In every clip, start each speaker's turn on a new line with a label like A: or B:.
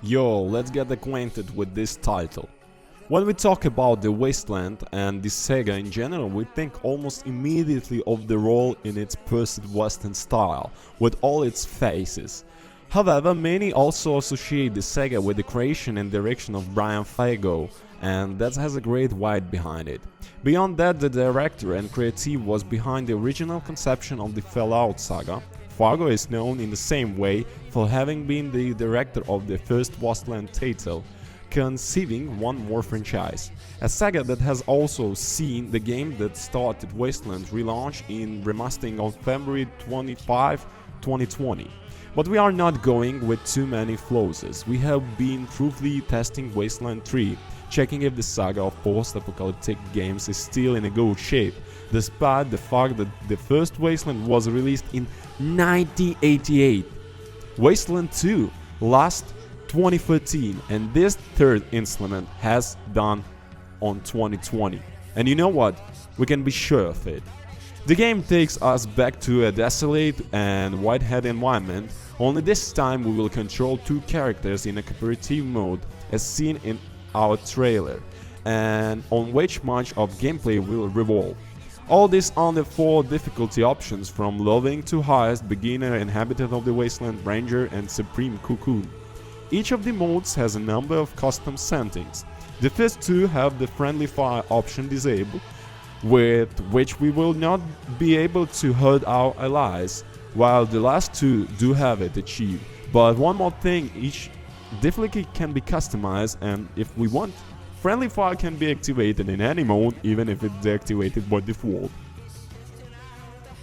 A: Yo, let's get acquainted with this title. When we talk about the Wasteland and the Sega in general, we think almost immediately of the role in its post-Western style, with all its phases. However, many also associate the Sega with the creation and direction of Brian Fago, and that has a great why behind it. Beyond that, the director and creative was behind the original conception of the Fallout saga. Fago is known in the same way for having been the director of the first Wasteland title, conceiving one more franchise. A saga that has also seen the game that started Wasteland relaunch in remastering on February 25, 2020. But we are not going with too many flaws. We have been truthfully testing Wasteland 3, checking if the saga of post-apocalyptic games is still in a good shape, despite the fact that the first Wasteland was released in 1988. Wasteland 2 last 2013, and this third installment has done on 2020. And you know what? We can be sure of it. The game takes us back to a desolate and white-hat environment, only this time we will control two characters in a cooperative mode as seen in our trailer, and on which much of gameplay will revolve. All this on the 4 difficulty options from lowing to highest, beginner, inhabitant of the wasteland, ranger and supreme cocoon. Each of the modes has a number of custom settings. The first 2 have the friendly fire option disabled, with which we will not be able to hurt our allies, while the last 2 do have it achieved. But one more thing, each difficulty can be customized, and if we want, friendly fire can be activated in any mode, even if it's deactivated by default.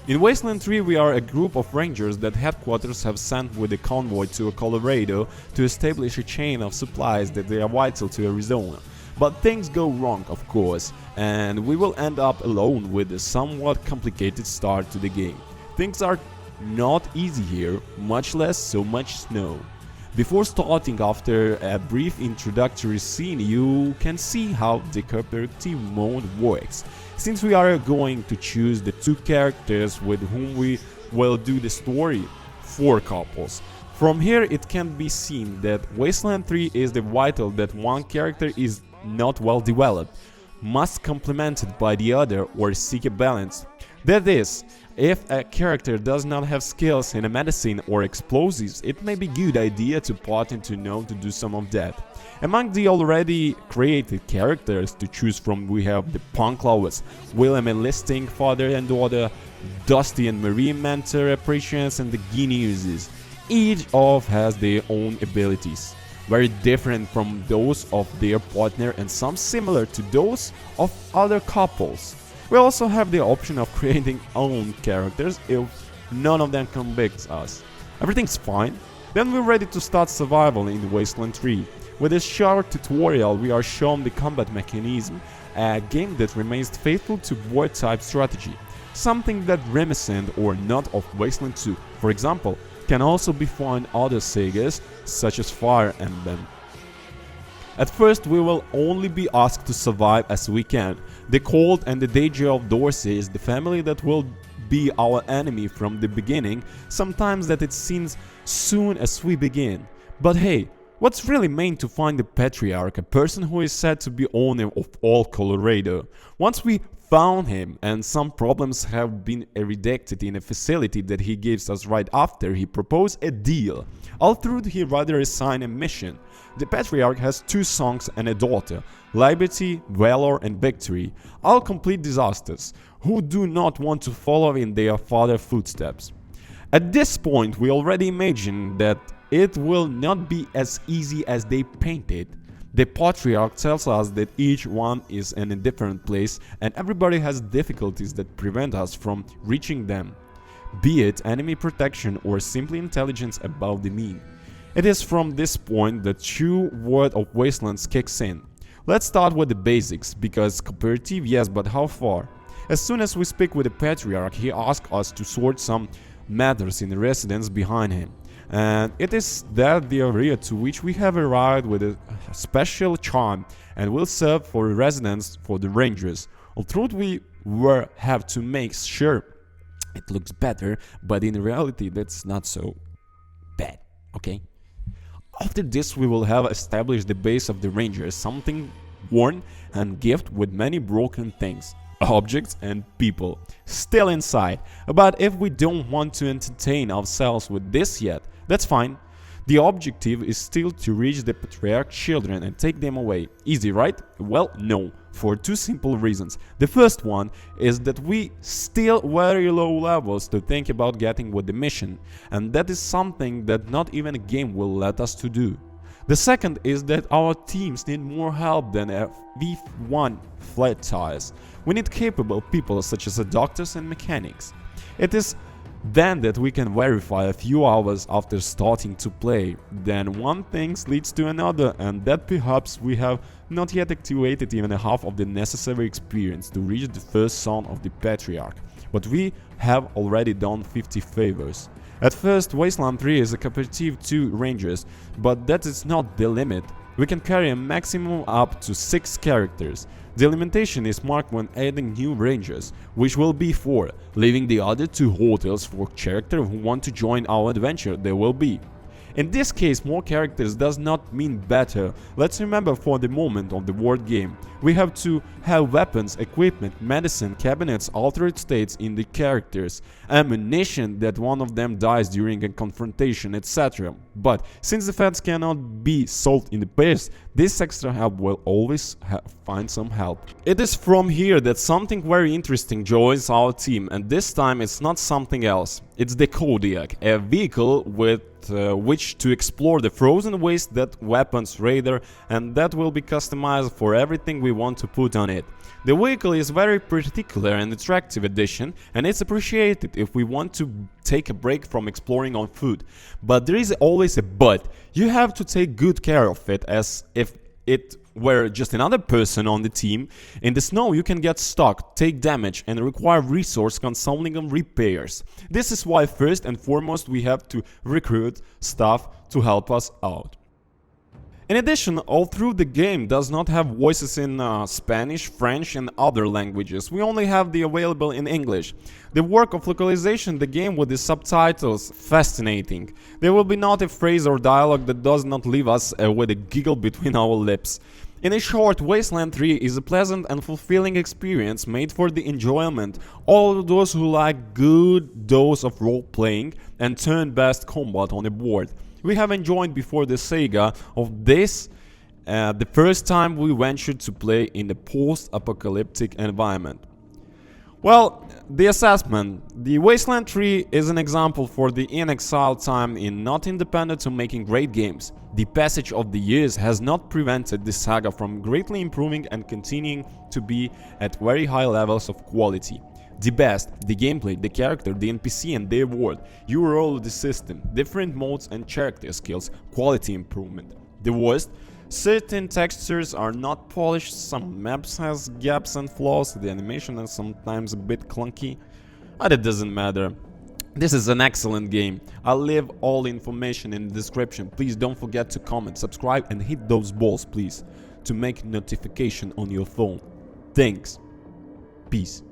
A: In Wasteland 3 we are a group of rangers that headquarters have sent with a convoy to Colorado to establish a chain of supplies that they are vital to Arizona. But things go wrong, of course, and we will end up alone with a somewhat complicated start to the game. Things are not easy here, much less so much snow. Before starting, after a brief introductory scene, you can see how the cooperative mode works, since we are going to choose the 2 characters with whom we will do the story, 4 couples. From here it can be seen that Wasteland 3 is the vital that one character is not well developed, must complemented by the other or seek a balance. That is, if a character does not have skills in a medicine or explosives, it may be a good idea to partner to know to do some of that. Among the already created characters to choose from, we have the punk lovers, William enlisting father and daughter, Dusty and Marie mentor apparitions, and the geniuses. Each of has their own abilities, very different from those of their partner and some similar to those of other couples. We also have the option of creating own characters if none of them convicts us. Everything's fine. Then we're ready to start survival in Wasteland 3. With this short tutorial we are shown the combat mechanism, a game that remains faithful to board type strategy. Something that reminiscent or not of Wasteland 2, for example, can also be found in other sagas such as Fire Emblem. At first we will only be asked to survive as we can. The cold and the danger of Dorsey is the family that will be our enemy from the beginning, sometimes that it seems soon as we begin. But hey, what's really meant to find the Patriarch, a person who is said to be owner of all Colorado? Once we found him, and some problems have been erected in a facility that he gives us right after he proposed a deal. All through he rather assign a mission. The Patriarch has 2 sons and a daughter, Liberty, Valor and Victory, all complete disasters, who do not want to follow in their father's footsteps. At this point we already imagine that it will not be as easy as they painted. The Patriarch tells us that each one is in a different place and everybody has difficulties that prevent us from reaching them, be it enemy protection or simply intelligence above the mean. It is from this point that true word of Wastelands kicks in. Let's start with the basics, because cooperative yes, but how far? As soon as we speak with the Patriarch, he asks us to sort some matters in the residence behind him. And it is that the area to which we have arrived with a special charm and will serve for residence for the rangers. Although we have to make sure it looks better, but in reality that's not so bad, okay? After this we will have established the base of the Rangers, something worn and gift with many broken things, objects and people still inside. But if we don't want to entertain ourselves with this yet, that's fine. The objective is still to reach the patriarch children and take them away. Easy, right? Well, no, for two simple reasons. The first one is that we still very low levels to think about getting with the mission, and that is something that not even a game will let us to do. The second is that our teams need more help than a V1 flat tires. We need capable people such as doctors and mechanics. It is then that we can verify a few hours after starting to play. Then one thing leads to another, and that perhaps we have not yet activated even a half of the necessary experience to reach the first son of the Patriarch. But we have already done 50 favors. At first, Wasteland 3 is a competitive 2 Rangers, but that is not the limit. We can carry a maximum up to 6 characters. The limitation is marked when adding new Rangers, which will be 4, leaving the other 2 hotels for characters who want to join our adventure. There will be. In this case, more characters does not mean better. Let's remember for the moment of the word game. We have to have weapons, equipment, medicine, cabinets, altered states in the characters, ammunition that one of them dies during a confrontation, etc. But since the facts cannot be solved in the past, this extra help will always find some help. It is from here that something very interesting joins our team, and this time it's not something else. It's the Kodiak, a vehicle with which to explore the frozen waste, that weapons, radar, and that will be customized for everything we want to put on it. The vehicle is very particular and attractive addition, and it's appreciated if we want to take a break from exploring on foot. But there is always a but. You have to take good care of it, as if it were just another person on the team. In the snow you can get stuck, take damage, and require resource consuming repairs. This is why first and foremost we have to recruit staff to help us out. In addition, all through the game does not have voices in Spanish, French and other languages. We only have the available in English. The work of localization the game with the subtitles fascinating. There will be not a phrase or dialogue that does not leave us with a giggle between our lips. In a short, Wasteland 3 is a pleasant and fulfilling experience made for the enjoyment all those who like good dose of role-playing and turn-based combat on a board. We have enjoyed before the saga of this the first time we ventured to play in the post-apocalyptic environment. Well, the assessment. The Wasteland 3 is an example for the in-exile time in not independent to making great games. The passage of the years has not prevented the saga from greatly improving and continuing to be at very high levels of quality. The best, the gameplay, the character, the NPC and their world, your role of the system, different modes and character skills, quality improvement. The worst, certain textures are not polished, some maps has gaps and flaws, the animation is sometimes a bit clunky, but it doesn't matter. This is an excellent game. I'll leave all information in the description. Please don't forget to comment, subscribe and hit those balls please to make notification on your phone. Thanks. Peace.